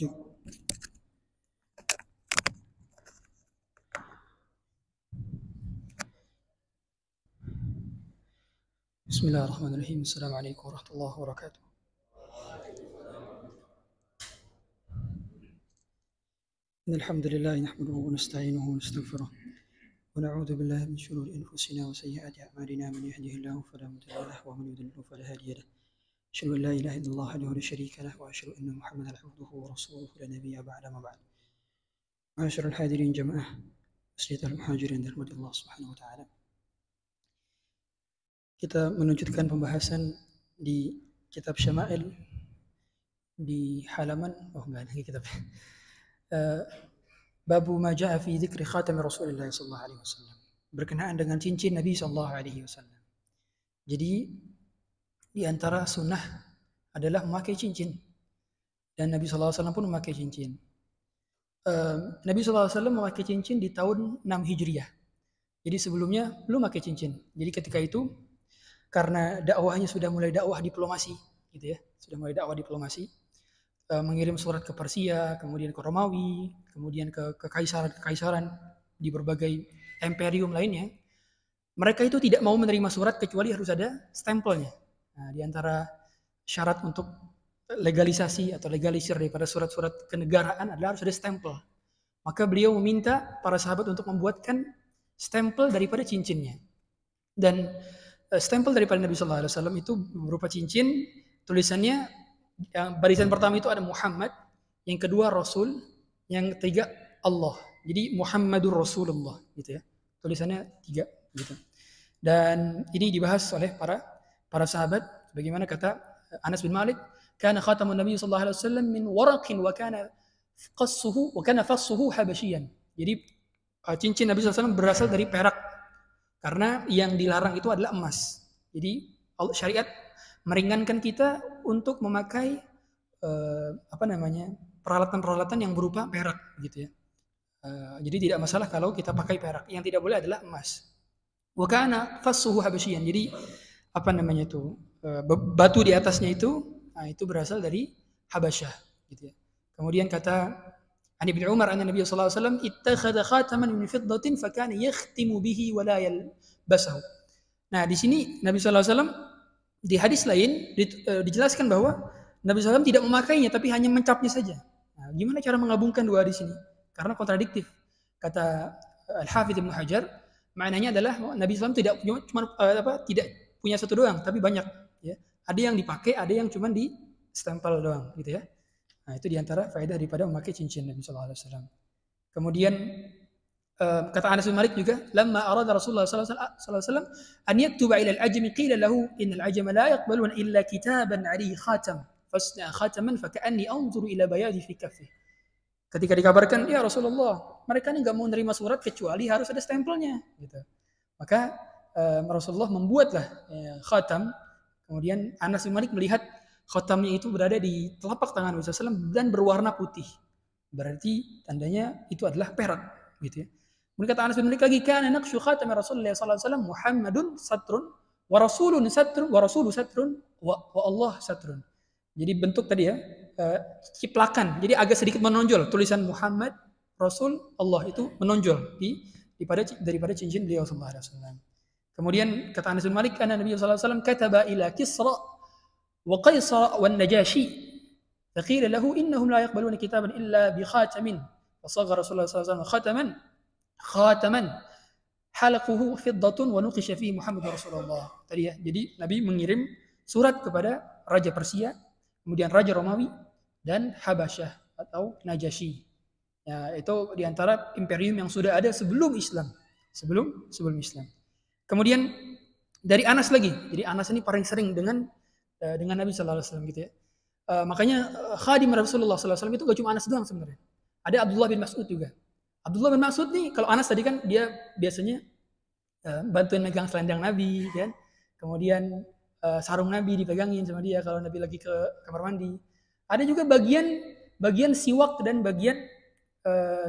Bismillahirrahmanirrahim. Assalamualaikum warahmatullahi wabarakatuh. Alhamdulillah nahmaduhu wa nasta'inuhu wa nastaghfiruh wa na'udzu billahi min shururi anfusina wa sayyiati a'malina man yahdihillahu fala mudilla lahu wa man yudlil fala hadiya lahu. Asyhadu an la ilaha illallah wahdahu la syarika lahu wa asyhadu anna Muhammadan abduhu wa rasuluhu la nabiyya ba'da ma ba'd. Ma'asyiral hadirin jamaah Masjidil Muhajirin dirahmati Allah Subhanahu wa taala. Kita melanjutkan pembahasan di kitab Syama'il di halaman kitab Babu ma ja'a fi dzikri khatami Rasulillah sallallahu alaihi wasallam. Berkenaan dengan cincin Nabi sallallahu alaihi wasallam. Jadi di antara sunnah adalah memakai cincin. Dan Nabi sallallahu alaihi wasallam pun memakai cincin. Nabi sallallahu alaihi wasallam memakai cincin di tahun 6 Hijriah. Jadi sebelumnya belum memakai cincin. Jadi ketika itu karena dakwahnya sudah mulai dakwah diplomasi gitu ya. Sudah mulai dakwah diplomasi. Mengirim surat ke Persia, kemudian ke Romawi, kemudian ke kekaisaran di berbagai imperium lainnya. Mereka itu tidak mau menerima surat kecuali harus ada stempelnya. Nah, di antara syarat untuk legalisasi atau legalisir daripada surat-surat kenegaraan adalah harus ada stempel. Maka beliau meminta para sahabat untuk membuatkan stempel daripada cincinnya. Dan stempel daripada Nabi Sallallahu Alaihi Wasallam itu berupa cincin, tulisannya yang barisan pertama itu ada Muhammad, yang kedua Rasul, yang ketiga Allah. Jadi Muhammadur Rasulullah gitu ya. Tulisannya 3 gitu. Dan ini dibahas oleh para sahabat bagaimana kata Anas bin Malik, kana khatamun Nabi sallallahu alaihi wasallam min waraqin wa kana fassuhu habasyian. Jadi cincin Nabi sallallahu alaihi wasallam berasal dari perak. Karena yang dilarang itu adalah emas. Jadi syariat meringankan kita untuk memakai peralatan-peralatan yang berupa perak gitu ya. Jadi tidak masalah kalau kita pakai perak. Yang tidak boleh adalah emas. Wa kana fassuhu habasyian. Jadi batu di atasnya itu berasal dari Habasyah gitu ya. Kemudian kata Ani bin Umar anna Nabi sallallahu alaihi wasallam ittakhadha khataman min fiddatin fa kana yakhtimu bihi wa la yalbasahu. Nah, di sini Nabi sallallahu alaihi wasallam di hadis lain dijelaskan bahwa Nabi SAW tidak memakainya tapi hanya mencapnya saja. Nah, gimana cara menggabungkan dua hadis ini? Karena kontradiktif. Kata Al-Hafidz Ibnu Hajar, maknanya adalah Nabi SAW tidak punya satu doang, tapi banyak. Ya. Ada yang dipakai, ada yang cuma di stempel doang, gitu ya. Nah, itu diantara faedah daripada memakai cincin Nabi SAW. Kemudian kata Anas bin Malik juga, lamma arada Rasulullah sallallahu alaihi wasallam an yaktuba ila al-ajmi qila lahu innal ajma la yaqbaluna illa kitaban alaihi khatam fasna khataman fa ka'anni anzuru ila bayadi fi kaffi. Ketika dikabarkan, ya Rasulullah, mereka ini enggak mau menerima surat kecuali harus ada stempelnya gitu. Maka Rasulullah membuatlah khatam. Kemudian Anas bin Malik melihat khatamnya itu berada di telapak tangan Rasulullah SAW dan berwarna putih. Berarti tandanya itu adalah perak gitu ya. Kemudian kata Anas bin Malik lagi, kana naqshu khatami Rasulullah sallallahu alaihi wasallam Muhammadun satrun wa rasulun satrun wa rasulu satrun wa Allah satrun. Jadi bentuk tadi ya, ciplakan. Jadi agak sedikit menonjol tulisan Muhammad, Rasul, Allah itu menonjol daripada cincin beliau sallallahu alaihi wasallam. Kemudian kata Anas bin Malik, anna Nabi sallallahu alaihi wasallam kataba ila Kisra wa Qaisar wan Najashi. Faqila lahu innahum la yaqbaluna kitaban illa bi khatamin. Fasagha Rasulullah sallallahu alaihi wasallam khataman halaquhu fiddatun wa nuqisha fihi Muhammad Rasulullah. Tadi ya. Jadi Nabi mengirim surat kepada Raja Persia, kemudian Raja Romawi dan Habasyah atau Najasyi. Ya, itu diantara imperium yang sudah ada sebelum Islam. Sebelum Islam. Kemudian dari Anas lagi. Jadi Anas ini paling sering dengan Nabi sallallahu alaihi wasallam gitu ya. Makanya khadim Rasulullah sallallahu alaihi wasallam itu gak cuma Anas doang sebenarnya. Ada Abdullah bin Mas'ud juga. Abdullah bin Mas'ud nih, kalau Anas tadi kan dia biasanya bantuin megang selendang Nabi kan. Kemudian sarung Nabi dipegangin sama dia kalau Nabi lagi ke kamar mandi. Ada juga bagian siwak dan bagian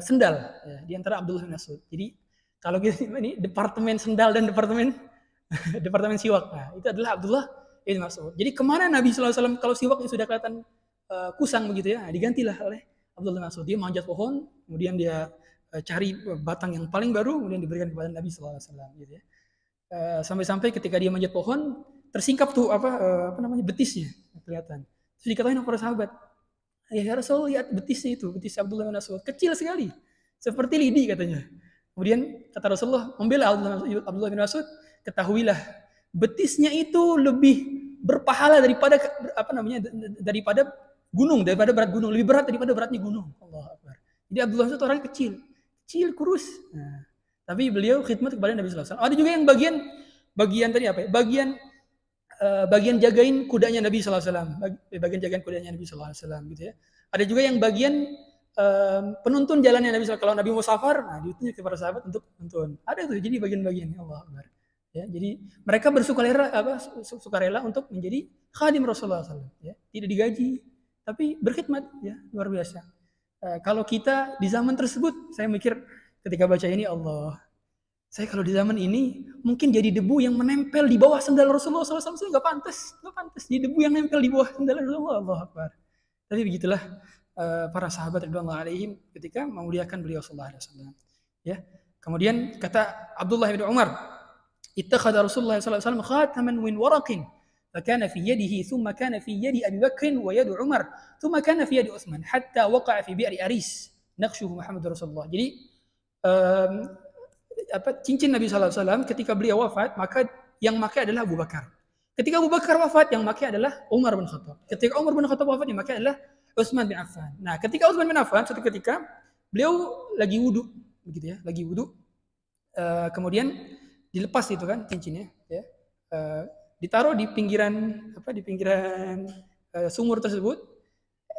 sendal ya, di antara Abdullah bin Mas'ud. Jadi kalau gitu ini departemen sendal dan departemen siwak. Nah, itu adalah Abdullah bin Mas'ud. Jadi kemana Nabi sallallahu alaihi wasallam kalau siwaknya sudah kelihatan kusang begitu ya, digantilah oleh Abdullah bin Mas'ud. Dia manjat pohon, kemudian dia cari batang yang paling baru, kemudian diberikan kepada Nabi sallallahu alaihi wasallam gitu ya. Sampai-sampai ketika dia manjat pohon, tersingkap tuh apa namanya betisnya kelihatan. Terus dikatakan para sahabat, ya Rasul, lihat betisnya itu, betis Abdullah bin Mas'ud kecil sekali, seperti lidi katanya. Kemudian kata Rasulullah membela Abdullah bin Mas'ud, ketahuilah betisnya itu lebih berpahala daripada daripada gunung, daripada berat gunung, lebih berat daripada beratnya gunung. Allah Akbar. Jadi Abdullah bin Mas'ud orang kecil, kurus. Nah, tapi beliau khidmat kepada Nabi sallallahu alaihi wasallam. Ada juga yang bagian tadi apa ya? Bagian jagain kudanya Nabi sallallahu alaihi wasallam. Bagian jagain kudanya Nabi sallallahu alaihi wasallam gitu ya. Ada juga yang bagian penuntun jalannya Nabi sallallahu. Kalau Nabi mau safar, nah ditunjuk kepada sahabat untuk menuntun. Ada tuh, jadi bagian-bagian. Allah Akbar. Ya, jadi mereka sukarela untuk menjadi khadim Rasulullah SAW. Ya, tidak digaji, tapi berkhidmat. Ya, luar biasa. Kalau kita di zaman tersebut, saya mikir ketika baca ini, Allah, saya kalau di zaman ini mungkin jadi debu yang menempel di bawah sendal Rasulullah SAW. Saya nggak pantas jadi debu yang nempel di bawah sendal Rasulullah. Allah Akbar. Tapi begitulah para sahabat radhiyallahu alaihim ketika memuliakan beliau sallallahu alaihi wasallam. Ya. Kemudian kata Abdullah bin Umar, ittakhadha Rasulullah sallallahu alaihi wasallam khataman min waraqin, فكان في يده ثم كان في يد أبي بكر ويد عمر ثم كان في يد عثمان حتى وقع في بئر أريس نقشه محمد رسول الله. Jadi cincin Nabi sallallahu alaihi wasallam ketika beliau wafat, maka yang memakai adalah Abu Bakar. Ketika Abu Bakar wafat, yang memakai adalah Umar bin Khattab. Ketika Umar bin Khattab wafat, yang memakai adalah Utsman bin Affan. Nah, ketika Utsman bin Affan suatu ketika beliau lagi wudu, begitu ya, lagi wudu. Kemudian dilepas itu kan cincinnya, ya. Ditaruh di pinggiran sumur tersebut,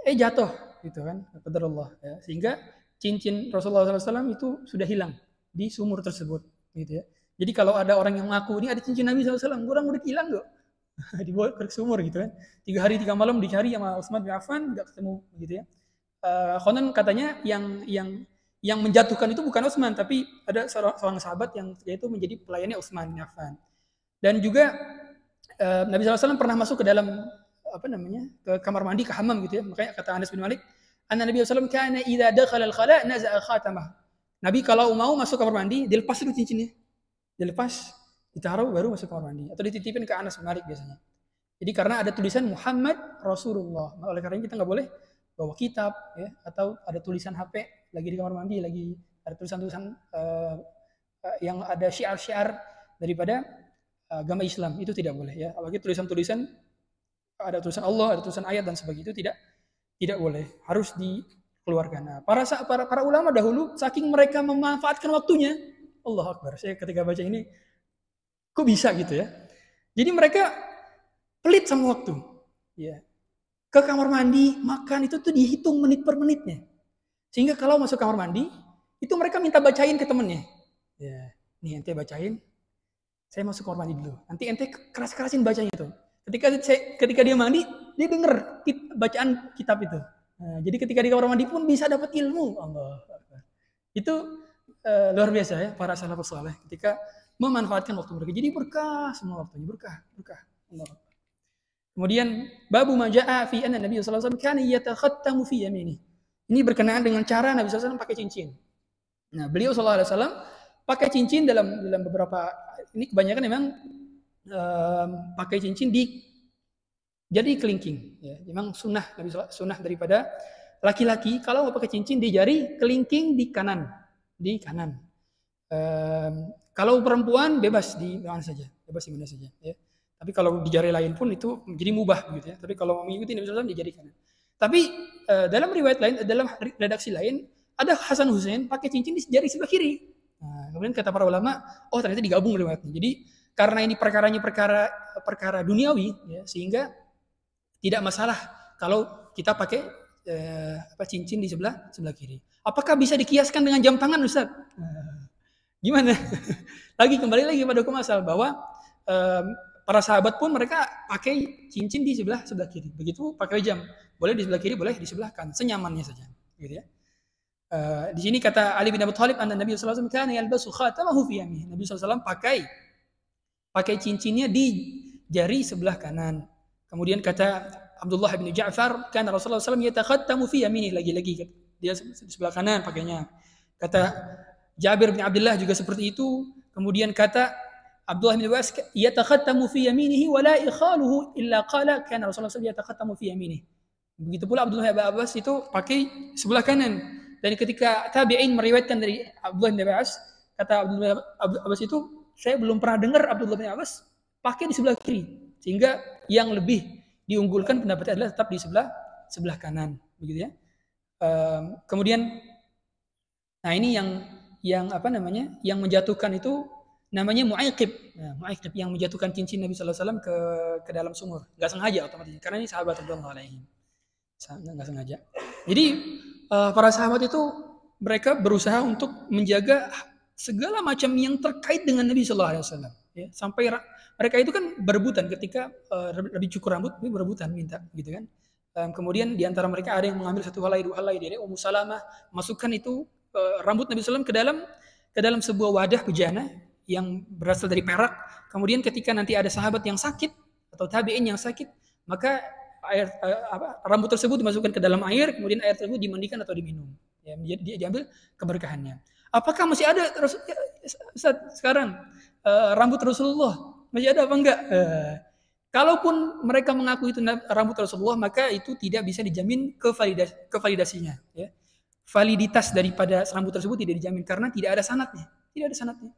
jatuh gitu kan, qadarullah ya. Sehingga cincin Rasulullah SAW itu sudah hilang di sumur tersebut gitu ya. Jadi kalau ada orang yang mengaku ini ada cincin Nabi SAW, orang udah hilang kok. Dibawa ke sumur gitu kan. 3 hari 3 malam dicari sama Utsman bin Affan, enggak ketemu gitu ya. Konon katanya yang menjatuhkan itu bukan Utsman, tapi ada seorang sahabat yang yaitu menjadi pelayannya Utsman bin Affan. Dan juga Nabi SAW pernah masuk ke dalam ke kamar mandi, ke hammam gitu ya. Makanya kata Anas bin Malik, anna Nabi SAW kana idza dakhala al-khala naza'a khatamah. Nabi kalau mau masuk kamar mandi, dilepas dulu cincinnya. Dilepas, ditaruh baru masuk kamar mandi, atau dititipin ke Anas bin Malik biasanya. Jadi karena ada tulisan Muhammad Rasulullah, oleh karena kita nggak boleh bawa kitab ya, atau ada tulisan HP lagi di kamar mandi, lagi ada tulisan-tulisan yang ada syiar-syiar daripada agama Islam, itu tidak boleh ya. Apalagi tulisan-tulisan ada tulisan Allah, ada tulisan ayat dan sebagainya, itu tidak boleh, harus dikeluarkan. Nah, para ulama dahulu saking mereka memanfaatkan waktunya, Allah Akbar. Saya ketika baca ini, kok bisa gitu ya? Jadi mereka pelit sama waktu. Ya. Ke kamar mandi, makan itu tuh dihitung menit per menitnya. Sehingga kalau masuk kamar mandi, itu mereka minta bacain ke temennya. Ya, nih ente bacain, saya masuk kamar mandi dulu. Nanti ente keras-kerasin bacanya itu. Ketika dia mandi, dia denger bacaan kitab itu. Nah, jadi ketika di kamar mandi pun bisa dapat ilmu. Allah. Itu luar biasa ya para salafus saleh ketika memanfaatkan waktu mereka. Jadi berkah semua waktunya, berkah. Allah. Kemudian babu majaa fi anna Nabi sallallahu alaihi wasallam kana yatakhattamu fi yamini. Ini berkenaan dengan cara Nabi sallallahu alaihi wasallam pakai cincin. Nah, beliau sallallahu alaihi wasallam pakai cincin dalam beberapa, ini kebanyakan memang pakai cincin di jari kelingking ya. Memang sunnah daripada laki-laki kalau mau pakai cincin di jari kelingking di kanan. Kalau perempuan bebas di mana saja ya. Tapi kalau di jari lain pun itu menjadi mubah gitu ya. Tapi kalau mau mengikuti Nabi SAW di jari kanan. Tapi dalam riwayat lain, dalam redaksi lain, ada Hasan Husain pakai cincin di jari sebelah kiri. Nah, kemudian kata para ulama, oh ternyata digabung riwayatnya. Jadi karena ini perkaranya perkara duniawi ya, sehingga tidak masalah kalau kita pakai cincin di sebelah kiri. Apakah bisa dikiaskan dengan jam tangan, Ustaz? Gimana? Kembali lagi pada hukum asal bahwa para sahabat pun mereka pakai cincin di sebelah kiri. Begitu pakai jam, boleh di sebelah kiri, boleh di sebelah kanan, senyamannya saja, gitu ya. Di sini kata Ali bin Abi Thalib, anna Nabi sallallahu alaihi wasallam kana yalbasu khatamahu fi yaminihi. Nabi sallallahu alaihi wasallam pakai cincinnya di jari sebelah kanan. Kemudian kata Abdullah bin Ja'far, kana Rasulullah sallallahu alaihi wasallam yatakhattamu fi yaminihi, lagi dia di sebelah kanan pakainya. Kata Jabir bin Abdullah juga seperti itu. Kemudian kata Abdullah bin Abbas, yatakhattamu fi yaminihi wa la ikhaluhu illa qala kana Rasulullah sallallahu alaihi wasallam yatakhattamu fi yaminihi. Begitu pula Abdullah bin Abbas itu pakai sebelah kanan. Dan ketika tabi'in meriwayatkan dari Abdullah bin Abbas, kata Abdullah bin Abbas itu, saya belum pernah dengar Abdullah bin Abbas pakai di sebelah kiri. Sehingga yang lebih diunggulkan pendapatnya adalah tetap di sebelah kanan, begitu ya. Kemudian, nah ini yang apa namanya, yang menjatuhkan itu namanya mu'aiqib. Nah, mu'aiqib yang menjatuhkan cincin Nabi sallallahu alaihi wasallam ke dalam sumur. Enggak sengaja otomatis, karena ini sahabat radhiyallahu alaihim. Enggak sengaja. Jadi para sahabat itu mereka berusaha untuk menjaga segala macam yang terkait dengan Nabi sallallahu alaihi wasallam, ya. Sampai mereka itu kan berebutan ketika Nabi cukur rambut, ini berebutan minta, gitu kan. Kemudian di antara mereka ada yang mengambil satu helai, dua helai, dari Ummu Salamah masukkan itu rambut Nabi sallallahu alaihi wasallam ke dalam sebuah wadah bejana yang berasal dari perak. Kemudian ketika nanti ada sahabat yang sakit atau tabi'in yang sakit, maka rambut tersebut dimasukkan ke dalam air, kemudian air tersebut dimandikan atau diminum. Ya, diambil keberkahannya. Apakah masih ada sekarang rambut Rasulullah? Masih ada apa enggak? Kalaupun mereka mengaku itu rambut Rasulullah, maka itu tidak bisa dijamin kevalidasinya. Ya. Validitas daripada rambut tersebut tidak dijamin karena tidak ada sanadnya. Tidak ada sanadnya.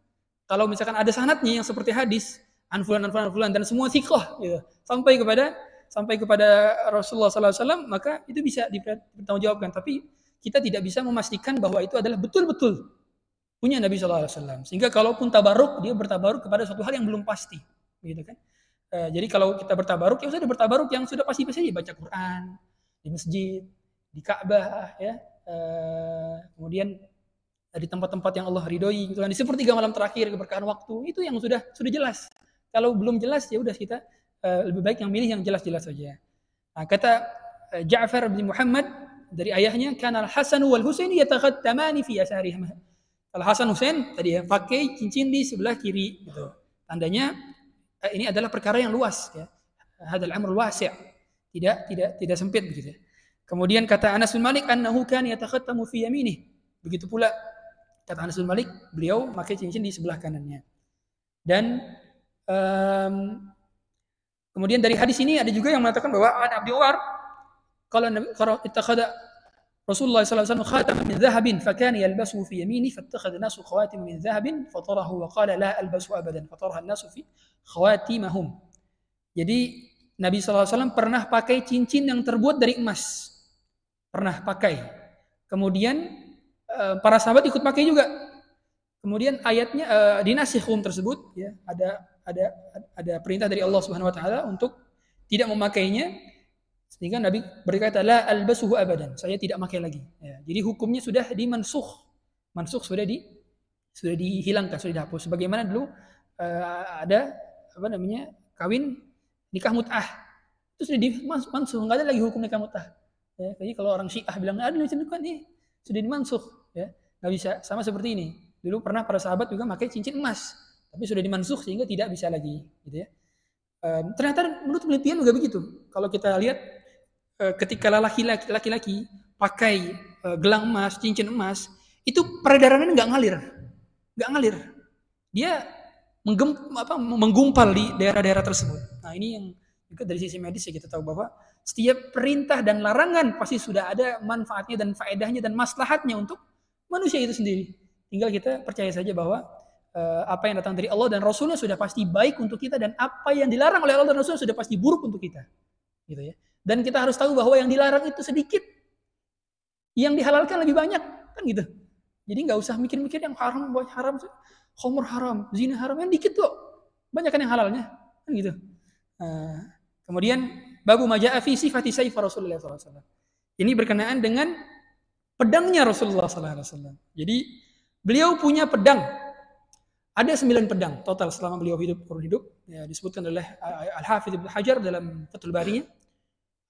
Kalau misalkan ada sanadnya yang seperti hadis, anfulan dan semua thiqah, gitu, sampai kepada Rasulullah SAW, maka itu bisa dipertanggungjawabkan. Tapi kita tidak bisa memastikan bahwa itu adalah betul-betul punya Nabi SAW. Sehingga kalaupun tabaruk, dia bertabaruk kepada suatu hal yang belum pasti, begitu kan? Jadi kalau kita bertabaruk, ya sudah bertabaruk yang sudah pasti saja, baca Quran di masjid, di Ka'bah, ya. Kemudian di tempat-tempat yang Allah ridhoi, gitu kan. Di sepertiga malam terakhir, keberkahan waktu, itu yang sudah jelas. Kalau belum jelas, ya udah kita lebih baik yang milih yang jelas-jelas saja. Nah, kata Ja'far bin Muhammad dari ayahnya, kana Al-Hasan wal Husain yatakhattamani fi yasarihima. Al-Hasan Husain tadi ya pakai cincin di sebelah kiri, gitu. Tandanya ini adalah perkara yang luas, ya. Hadzal amr wasi', tidak sempit begitu. Kemudian kata Anas bin Malik, annahu kana yatakhattamu fi yaminih. Begitu pula kata Anas bin Malik, beliau pakai cincin di sebelah kanannya. Dan kemudian dari hadis ini ada juga yang mengatakan bahwa Abi Umar kalau ittakhadha Rasulullah sallallahu alaihi wasallam khataman min dhahabin fakana yalbasuhu fi yamini fattakhadha an-nasu khawatim min dhahabin fatarahu wa qala la albasu abadan fataraha an-nasu fi khawatimahum. Jadi Nabi sallallahu alaihi wasallam pernah pakai cincin yang terbuat dari emas. Pernah pakai. Kemudian para sahabat ikut pakai juga. Kemudian ayatnya dinasih hukum tersebut, ya, ada perintah dari Allah Subhanahu wa taala untuk tidak memakainya, sehingga Nabi berkata la albasuhu abadan, saya tidak pakai lagi. Ya, jadi hukumnya sudah dimansukh. Mansukh sudah dihilangkan, sudah dihapus. Sebagaimana dulu ada apa namanya? Kawin nikah mut'ah. Itu sudah dimansukh, enggak ada lagi hukum nikah mut'ah. Ya, jadi kalau orang Syiah bilang ada nih sudah dimansukh, ya. Enggak bisa, sama seperti ini. Dulu pernah para sahabat juga pakai cincin emas, tapi sudah dimansukh sehingga tidak bisa lagi, gitu ya. Ternyata menurut penelitian juga begitu. Kalau kita lihat ketika laki-laki pakai gelang emas, cincin emas, itu peredarannya nggak ngalir. Dia menggumpal di daerah-daerah tersebut. Nah, ini yang juga dari sisi medis ya, kita tahu bahwa setiap perintah dan larangan pasti sudah ada manfaatnya dan faedahnya dan maslahatnya untuk manusia itu sendiri. Tinggal kita percaya saja bahwa apa yang datang dari Allah dan Rasulnya sudah pasti baik untuk kita, dan apa yang dilarang oleh Allah dan Rasulnya sudah pasti buruk untuk kita, gitu ya. Dan kita harus tahu bahwa yang dilarang itu sedikit, yang dihalalkan lebih banyak, kan gitu. Jadi nggak usah mikir-mikir yang haram, khamr haram, zina haram, yang dikit kok, banyak kan yang halalnya, kan gitu. Kemudian babu maja'a fi sifati sayf Rasulullah SAW. Ini berkenaan dengan pedangnya Rasulullah SAW. Jadi beliau punya pedang. Ada 9 pedang total selama beliau hidup. Ya, disebutkan oleh Al-Hafidz Ibnu Hajar dalam Fathul Bari.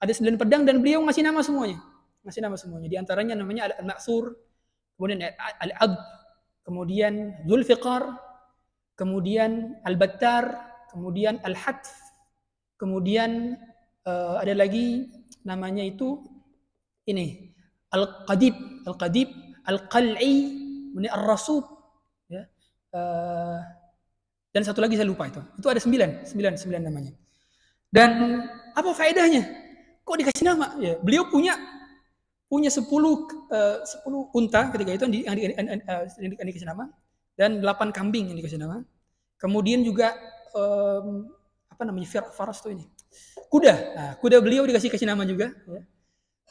Ada 9 pedang dan beliau ngasih nama semuanya. Di antaranya namanya Al-Ma'thur, kemudian Al-Adb, kemudian Dzulfiqar, kemudian Al-Battar, kemudian Al-Hatf, kemudian ada lagi namanya itu ini Al-Qadib, Al-Qadib, Al-Qal'i, kemudian Ar-Rasub, ya. Dan satu lagi saya lupa itu. Itu ada 9 namanya. Dan apa faedahnya? Kok dikasih nama? Ya, beliau punya 10 unta ketika itu yang dikasih nama, dan 8 kambing yang dikasih nama. Kemudian juga faras itu ini. Kuda. Nah, kuda beliau dikasih nama juga, ya.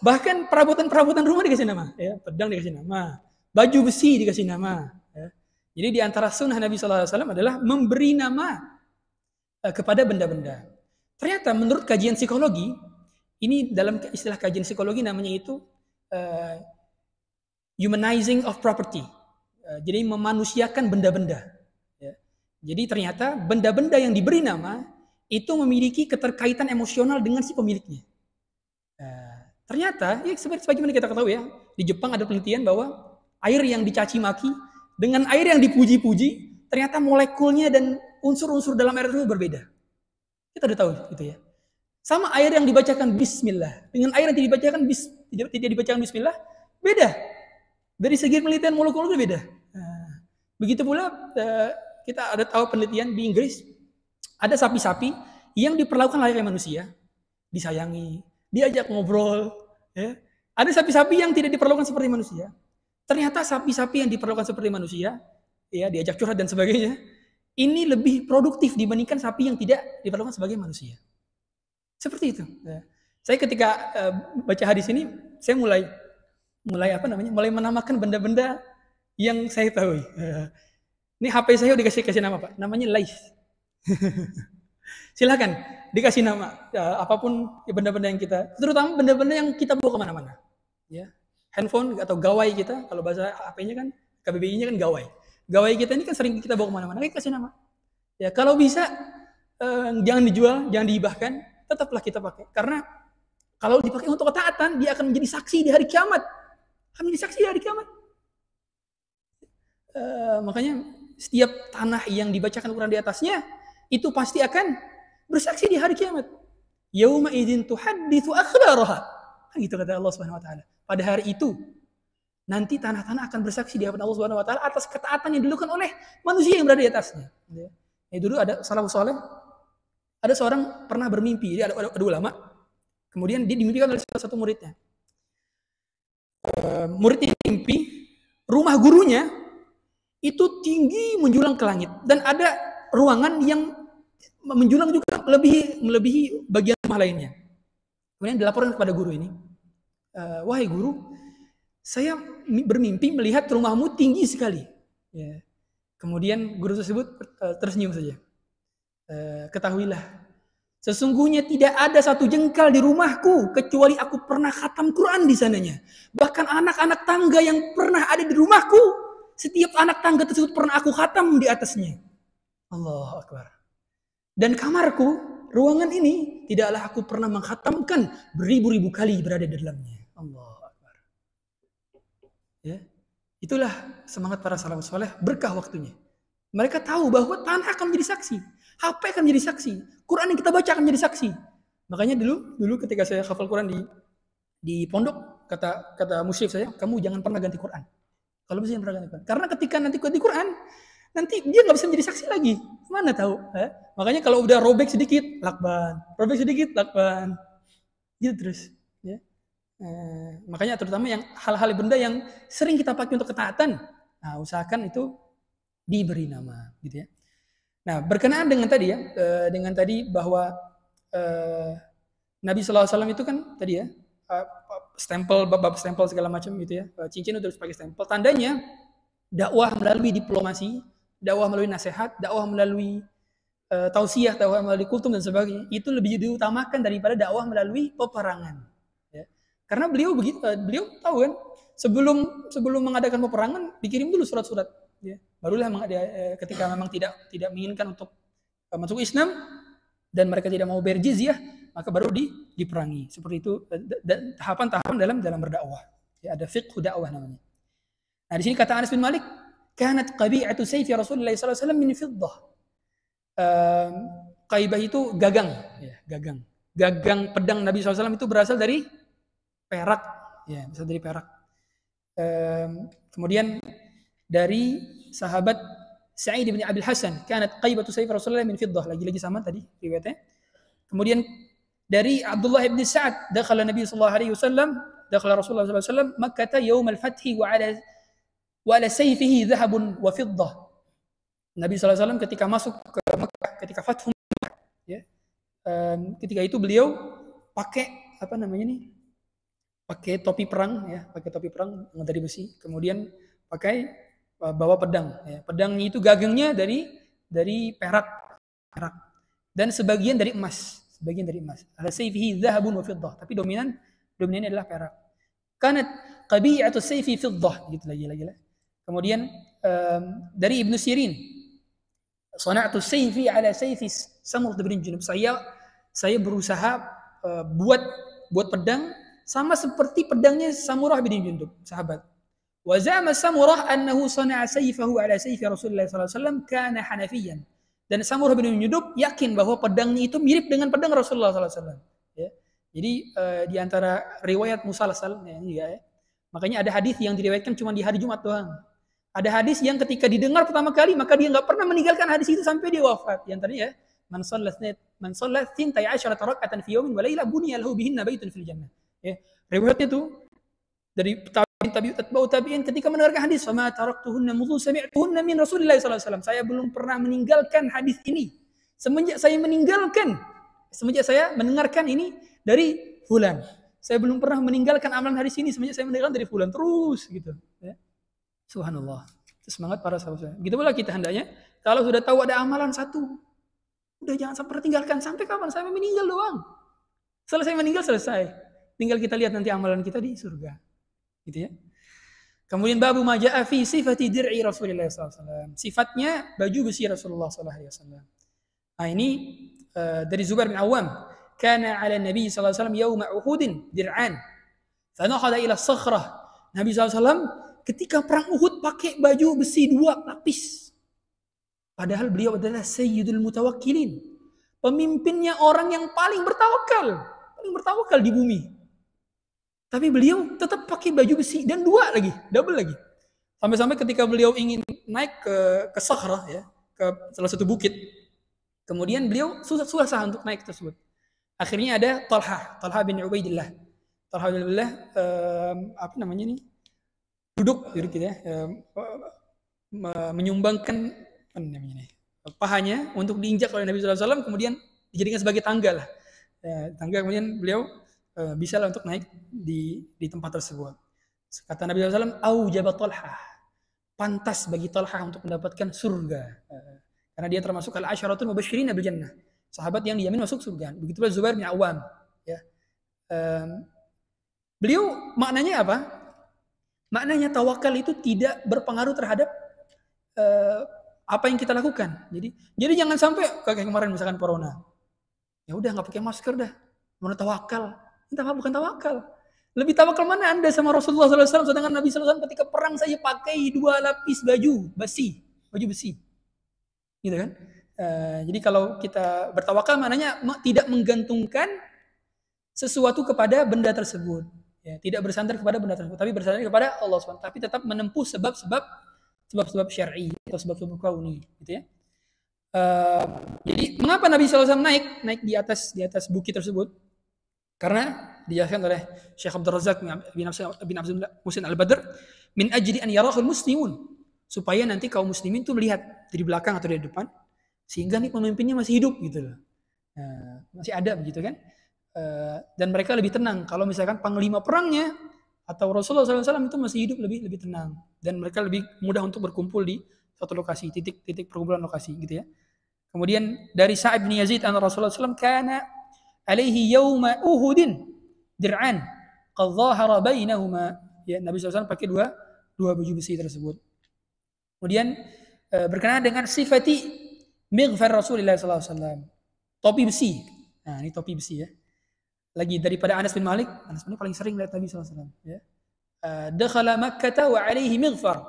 Bahkan perabotan rumah dikasih nama, ya. Pedang dikasih nama, baju besi dikasih nama, ya. Jadi di antara sunnah Nabi sallallahu alaihi wasallam adalah memberi nama kepada benda-benda. Ternyata menurut kajian psikologi, ini dalam istilah kajian psikologi namanya itu humanizing of property. Jadi memanusiakan benda-benda. Ya. Jadi ternyata benda-benda yang diberi nama itu memiliki keterkaitan emosional dengan si pemiliknya. Ternyata, ya sebagaimana kita ketahui ya, di Jepang ada penelitian bahwa air yang dicaci maki dengan air yang dipuji-puji, ternyata molekulnya dan unsur-unsur dalam air itu berbeda. Kita udah tahu itu ya. Sama air yang dibacakan Bismillah dengan air yang tidak dibacakan Bismillah, beda. Dari segi penelitian molekul beda. Begitu pula kita ada tahu penelitian di Inggris, ada sapi-sapi yang diperlakukan layaknya manusia, disayangi, diajak ngobrol, ya. Ada sapi-sapi yang tidak diperlakukan seperti manusia. Ternyata sapi-sapi yang diperlakukan seperti manusia, ya, diajak curhat dan sebagainya, ini lebih produktif dibandingkan sapi yang tidak diperlakukan sebagai manusia. Seperti itu. Ya. Saya ketika baca hadis ini, saya mulai menamakan benda-benda yang saya tahu. Ini HP saya udah dikasih nama, Pak. Namanya Laif. Silakan dikasih nama apapun ya, benda-benda yang kita, terutama benda-benda yang kita bawa kemana-mana. Ya, handphone atau gawai kita, kalau bahasa HP-nya kan KBBI-nya kan gawai. Gawai kita ini kan sering kita bawa kemana-mana, kita kasih nama. Ya, kalau bisa jangan dijual, jangan dihibahkan, tetaplah kita pakai. Karena kalau dipakai untuk ketaatan, dia akan menjadi saksi di hari kiamat. Akan menjadi saksi di hari kiamat. Makanya setiap tanah yang dibacakan Quran di atasnya, itu pasti akan bersaksi di hari kiamat. Yauma idzin tuhadditsu akhbaraha. Gitu kata Allah Subhanahu wa taala. Pada hari itu nanti tanah-tanah akan bersaksi di hadapan Allah Subhanahu wa taala atas ketaatan yang dilakukan oleh manusia yang berada di atasnya. Ya, dulu ada salafus saleh, ada seorang pernah bermimpi, jadi ada ulama. Kemudian dia dimimpikan oleh salah satu muridnya. Muridnya mimpi rumah gurunya itu tinggi menjulang ke langit dan ada ruangan yang menjulang juga melebihi bagian rumah lainnya. Kemudian dilaporkan kepada guru ini, wahai guru, saya bermimpi melihat rumahmu tinggi sekali. Ya. Kemudian guru tersebut tersenyum saja. Ketahuilah, sesungguhnya tidak ada satu jengkal di rumahku kecuali aku pernah khatam Quran di sananya. Bahkan anak-anak tangga yang pernah ada di rumahku, setiap anak tangga tersebut pernah aku khatam di atasnya. Allahu Akbar. Dan kamarku, ruangan ini, tidaklah aku pernah menghatamkan beribu-ribu kali berada di dalamnya. Allahu Akbar. Ya. Itulah semangat para salafus saleh, berkah waktunya. Mereka tahu bahwa tanah akan menjadi saksi, HP akan menjadi saksi, Quran yang kita baca akan menjadi saksi. Makanya dulu ketika saya hafal Quran di pondok, kata musyrif saya, kamu jangan pernah ganti Quran. Kalau bisa jangan pernah ganti Quran. Karena ketika nanti ganti Quran, nanti dia nggak bisa menjadi saksi lagi. Mana tahu? Makanya kalau udah robek sedikit, lakban. Robek sedikit, lakban. Gitu terus. Ya. Makanya terutama yang hal-hal benda yang sering kita pakai untuk ketaatan, nah usahakan itu diberi nama, gitu ya. Nah berkenaan dengan tadi ya, dengan tadi bahwa Nabi SAW itu kan tadi ya, stempel, bab stempel segala macam gitu ya, cincin itu harus pakai stempel. Tandanya dakwah melalui diplomasi, dakwah melalui nasihat, dakwah melalui tausiah, dakwah melalui kultum dan sebagainya, itu lebih diutamakan daripada dakwah melalui peperangan. Ya. Karena beliau tahu kan, sebelum mengadakan peperangan dikirim dulu surat-surat. Ya. Barulah ketika memang tidak menginginkan untuk masuk Islam dan mereka tidak mau bayar jizyah, maka baru diperangi. Seperti itu tahapan-tahapan dalam berdakwah. Ya, ada fiqh dakwah namanya. Nah di sini kata Anas bin Malik, kanat qabi'atu sayfi Rasulullah sallallahu alaihi wasallam min fiddah. Qaibah itu gagang, ya, gagang pedang Nabi SAW itu berasal dari perak Ya, berasal dari perak. Kemudian dari sahabat Sa'id bin Abil Hasan, kanat qaibatu sayf Rasulullah min fiddah, lagi-lagi sama tadi riwayatnya. Kemudian dari Abdullah bin Sa'ad, dakhala Nabi sallallahu alaihi wasallam, dakhala Rasulullah sallallahu alaihi wasallam Makkah yaum al-fath wa ala sayfihi dhahabun wa fiddah. Nabi sallallahu alaihi wasallam ketika masuk ke Makkah, ketika Fathu Makkah, ya. Ketika itu beliau pakai apa namanya nih? Pakai topi perang, ya, pakai topi perang dari besi. Kemudian pakai bawa pedang, ya. Pedangnya itu gagangnya dari perak, dan sebagian dari emas, Ala sayfihi dhahabun wa fiddah, tapi dominannya adalah perak. Kanat qabi'atu sayfi fiddah, gitu lagi. Kemudian dari Ibnu Sirin, sana'tu sayfi ala sayfi Samurah bin Jundub. Saya berusaha buat pedang sama seperti pedangnya Samurah bin Jundub, sahabat. Wa za'ama Samurah annahu sana'a sayfahu ala sayfi Rasulullah sallallahu alaihi wasallam kana hanafiyan. Dan Samurah bin Jundub yakin bahwa pedangnya itu mirip dengan pedang Rasulullah sallallahu alaihi wasallam. Ya. Jadi di antara riwayat musalsal, ya, makanya ada hadis yang diriwayatkan cuma di hari Jumat doang. Ada hadis yang ketika didengar pertama kali maka dia nggak pernah meninggalkan hadis itu sampai dia wafat. Yang tadi ya, man shalla 12 raka'atan fi yawmin wa lailah buniya lahu bihinna baitun fil jannah. Ya. Riwayatnya itu dari tabi'in ketika mendengarkan hadis, "Fama taraktuhunna mudhu sami'tuhunna min Rasulillah sallallahu alaihi wasallam." Saya belum pernah meninggalkan hadis ini semenjak saya mendengarkan ini dari fulan. Saya belum pernah meninggalkan amalan hadis ini semenjak saya mendengarkan dari fulan, terus gitu, ya. Subhanallah. Semangat para sahabat. Gitu pula kita hendaknya kalau sudah tahu ada amalan satu, udah jangan sampai tinggalkan sampai kapan? Sampai meninggal doang. Selesai meninggal selesai. Tinggal kita lihat nanti amalan kita di surga. Gitu ya. Kemudian babu ma jaa fi sifati dir'i Rasulullah sallallahu alaihi wasallam. Sifatnya baju besi Rasulullah sallallahu alaihi wasallam. Nah, ini dari Zubair bin Awam. Kana 'ala Nabi sallallahu alaihi wasallam yauma Uhudin dir'an. Fa nakhada ila as-sakhrah. Nabi sallallahu alaihi wasallam ketika perang Uhud pakai baju besi 2 lapis. Padahal beliau adalah sayyidul mutawakkilin. Pemimpinnya orang yang paling bertawakal di bumi. Tapi beliau tetap pakai baju besi dan 2 lagi, double lagi. Sampai-sampai ketika beliau ingin naik ke Sakhrah, ya, ke salah satu bukit. Kemudian beliau susah untuk naik tersebut. Akhirnya ada Talha bin Ubaidillah. Talha bin Ubaidillah apa namanya nih? Duduk gitu ya. Menyumbangkan apa namanya nih? Pahanya untuk diinjak oleh Nabi sallallahu alaihi wasallam, kemudian dijadikan sebagai tangga lah. Ya, tangga, kemudian beliau bisa lah untuk naik di tempat tersebut. Kata Nabi SAW, aujaba Talha, pantas bagi Talha untuk mendapatkan surga, karena dia termasuk al-asyaratul mubasysyirin bil jannah, sahabat yang dijamin masuk surga. Begitu pula Zubair bin Awam, ya. Beliau maknanya apa? Maknanya tawakal itu tidak berpengaruh terhadap apa yang kita lakukan. Jadi jangan sampai kayak kemarin misalkan corona, ya udah nggak pakai masker dah, mau tawakal. Bukan tawakal. Lebih tawakal mana Anda sama Rasulullah SAW, sedangkan Nabi SAW ketika perang saya pakai 2 lapis baju besi. Gitu kan? Jadi kalau kita bertawakal maknanya tidak menggantungkan sesuatu kepada benda tersebut. Ya, tidak bersandar kepada benda tersebut, tapi bersandar kepada Allah SWT. Tapi tetap menempuh sebab-sebab syar'i atau sebab-sebab kauni, gitu ya. Jadi mengapa Nabi SAW naik di atas bukit tersebut? Karena dijelaskan oleh Syekh Abdul Razak bin Abdul Muhsin Al-Badr, min ajli an yarahul muslimun, supaya nanti kaum muslimin itu melihat dari belakang atau dari depan, sehingga nih pemimpinnya masih hidup gitu loh. Masih ada begitu kan? Dan mereka lebih tenang kalau misalkan panglima perangnya atau Rasulullah SAW itu masih hidup, lebih tenang, dan mereka lebih mudah untuk berkumpul di suatu lokasi, titik perkumpulan lokasi gitu ya. Kemudian dari Sa'id bin Yazid an Rasulullah SAW kana alaihi yawma Uhudin dir'an qad dhahara bainahuma, ya, Nabi SAW pakai dua baju besi tersebut. Kemudian berkenaan dengan sifati mighfar Rasulullah SAW, topi besi. Nah, ini topi besi ya. Lagi daripada Anas bin Malik paling sering lihat Nabi SAW, ya. Dakhala Makkah wa alaihi mighfar.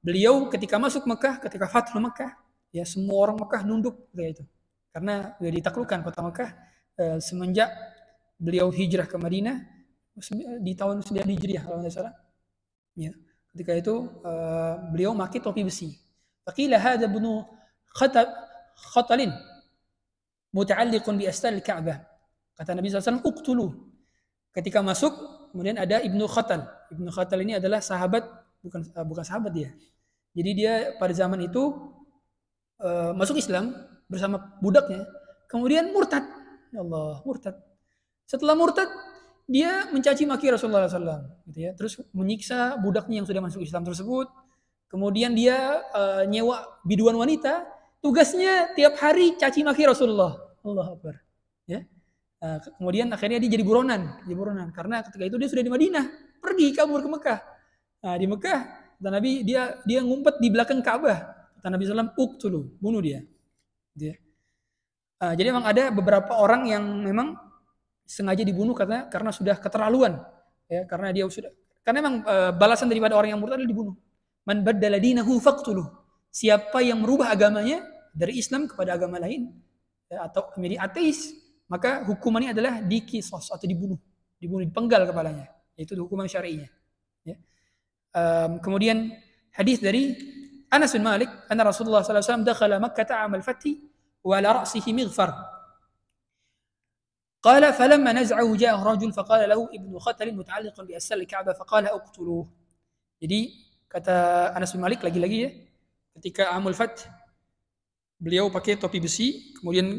Beliau ketika masuk Mekah, ketika Fathu Mekah, ya, semua orang Mekah nunduk kayak itu. Karena sudah ditaklukkan kota Mekah semenjak beliau hijrah ke Madinah. di tahun 9 Hijriah kalau tidak salah. Ya. Ketika itu beliau memakai topi besi. Faqila hadza ibnu Khatalin muta'alliqun bi astal Ka'bah. Kata Nabi SAW, uqtulu. Ketika masuk, kemudian ada Ibnu Khatal. Ibnu Khatal ini adalah sahabat, bukan sahabat dia. Jadi dia pada zaman itu masuk Islam bersama budaknya, kemudian murtad. Ya Allah, murtad. Setelah murtad, dia mencaci maki Rasulullah SAW, gitu ya. Terus menyiksa budaknya yang sudah masuk Islam tersebut. Kemudian dia nyewa biduan wanita, tugasnya tiap hari caci maki Rasulullah. Allahu Akbar. Ya. Kemudian akhirnya dia jadi buronan karena ketika itu dia sudah di Madinah, pergi kabur ke Mekah. Nah, di Mekah, kata Nabi, dia ngumpet di belakang Ka'bah. Kata Nabi SAW, uqtulu, bunuh dia. Jadi memang ada beberapa orang yang memang sengaja dibunuh karena sudah keterlaluan, ya, karena memang balasan daripada orang yang murtad adalah dibunuh. Man baddala dinahu faqtuluh. Siapa yang merubah agamanya dari Islam kepada agama lain, ya, atau menjadi ateis, maka hukumannya adalah dikisos atau dibunuh, dipenggal kepalanya. Itu hukuman syar'inya. Ya. Kemudian hadis dari Anas bin Malik, anna Rasulullah sallallahu alaihi wasallam dakhala Makkah 'am al-fath wa ala ra'sihi mighfar. Qala falamma naz'ahu ja'a rajul faqala lahu ibnu Khatal muta'alliqun bi asal al-Ka'bah faqala uqtuluh. Jadi kata Anas bin Malik lagi-lagi ya, ketika Amul Fath beliau pakai topi besi, kemudian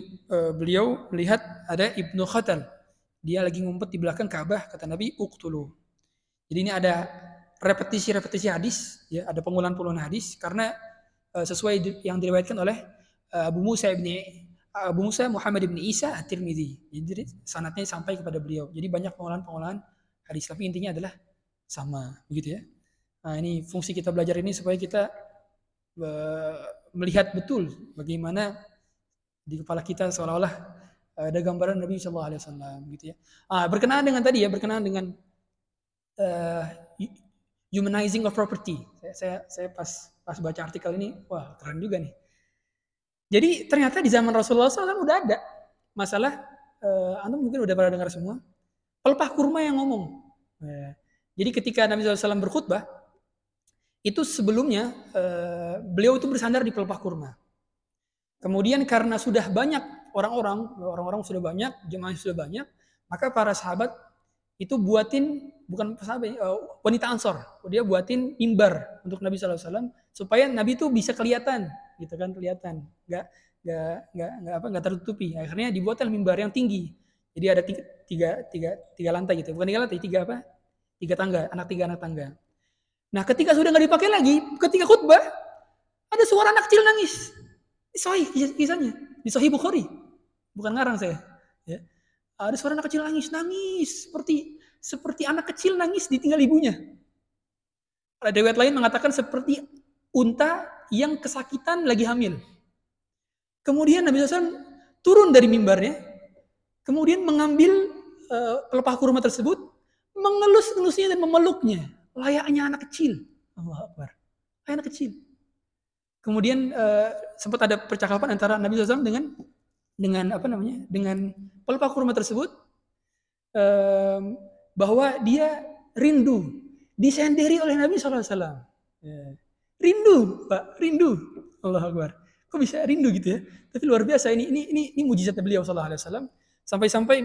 beliau melihat ada Ibnu Khatal. Dia lagi ngumpet di belakang Ka'bah, kata Nabi, uqtulu. Jadi ini ada repetisi hadis, ya, ada pengulangan hadis karena sesuai yang diriwayatkan oleh Abu Musa Muhammad bin Isa At-Tirmidzi. Jadi sanadnya sampai kepada beliau. Jadi banyak pengulangan hadis, tapi intinya adalah sama, begitu ya. Nah, ini fungsi kita belajar ini supaya kita melihat betul bagaimana di kepala kita seolah-olah ada gambaran Nabi Shallallahu Alaihi Wasallam, gitu ya. Berkenaan dengan humanizing of property. Saya pas baca artikel ini, wah keren juga nih. Jadi ternyata di zaman Rasulullah SAW udah ada masalah. Anda mungkin udah pernah dengar semua. Pelepah kurma yang ngomong. Jadi ketika Nabi SAW berkhutbah, itu sebelumnya beliau itu bersandar di pelepah kurma. Kemudian karena sudah banyak orang-orang sudah banyak, jemaah sudah banyak, maka para sahabat itu wanita Ansor, dia buatin mimbar untuk Nabi SAW supaya Nabi itu bisa kelihatan, gitu kan, nggak tertutupi. Akhirnya dibuatlah mimbar yang tinggi. Jadi ada tiga lantai gitu, bukan tiga lantai, tiga anak tangga. Nah, ketika sudah nggak dipakai lagi, ketika khutbah, ada suara anak kecil nangis. Sahih kisahnya, di Sahih Bukhari, bukan ngarang saya. Ya. Ada suara anak kecil nangis seperti anak kecil nangis ditinggal ibunya. Ada riwayat lain mengatakan seperti unta yang kesakitan lagi hamil. Kemudian Nabi SAW turun dari mimbarnya, kemudian mengambil pelepah kurma tersebut, mengelus-elusnya dan memeluknya. Layaknya anak kecil. Allahu Akbar. Anak kecil. Kemudian sempat ada percakapan antara Nabi SAW dengan pelepah kurma tersebut, bahwa dia rindu disendiri oleh Nabi SAW. Rindu, Pak, rindu. Allahu Akbar. Kok bisa rindu gitu ya? Tapi luar biasa, ini mujizatnya beliau SAW. Sampai-sampai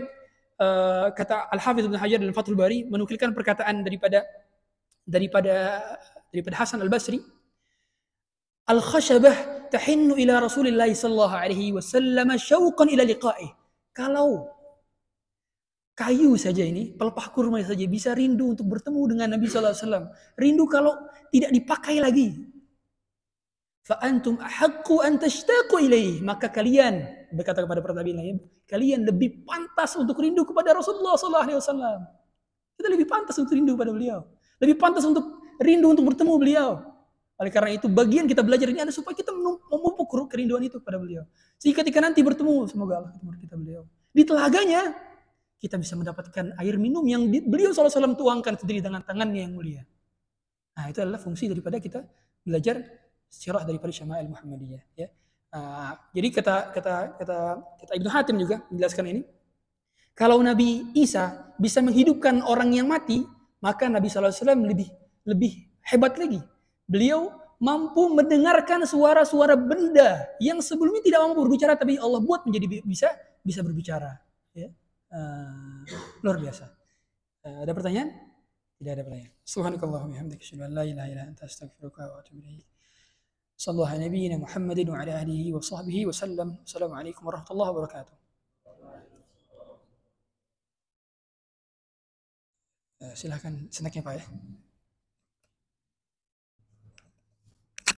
kata Al-Hafidz Ibnu Hajar dalam Fathul Bari menukilkan perkataan daripada Hasan Al-Basri, al-khashabah tahinnu ila Rasulillah sallallahu alaihi wasallam syauqan ila liqa'ih. Kalau kayu saja ini, pelepah kurma saja bisa rindu untuk bertemu dengan Nabi sallallahu alaihi wasallam. Rindu kalau tidak dipakai lagi. Fa antum ahaqqu an tashtaqu ilaihi, maka kalian, berkata kepada para tabi'in lain, kalian lebih pantas untuk rindu kepada Rasulullah sallallahu alaihi wasallam. Kita lebih pantas untuk rindu pada beliau. Lebih pantas untuk rindu untuk bertemu beliau. Oleh karena itu bagian kita belajar ini ada supaya kita memupuk kerinduan itu pada beliau. Sehingga ketika nanti bertemu, semoga Allah ketemu kita beliau, di telaganya kita bisa mendapatkan air minum yang beliau SAW tuangkan sendiri dengan tangannya yang mulia. Nah, itu adalah fungsi daripada kita belajar sirah daripada Syama'il Muhammadiyah. Ya. Jadi kata Ibnu Hatim juga menjelaskan ini. Kalau Nabi Isa bisa menghidupkan orang yang mati, maka Nabi SAW lebih hebat lagi. Beliau mampu mendengarkan suara-suara benda yang sebelumnya tidak mampu berbicara, tapi Allah buat menjadi bisa berbicara. Ya. Luar biasa. Ada pertanyaan? Tidak ada pertanyaan. Subhanakallahumma wa bihamdika asyhadu an la ilaha illa anta astaghfiruka wa atubu ilaik. Sallallahu ala nabiyyina Muhammadin wa ala alihi wa sahbihi wa sallam. Assalamualaikum warahmatullahi wabarakatuh. Silakan snacknya Pak ya.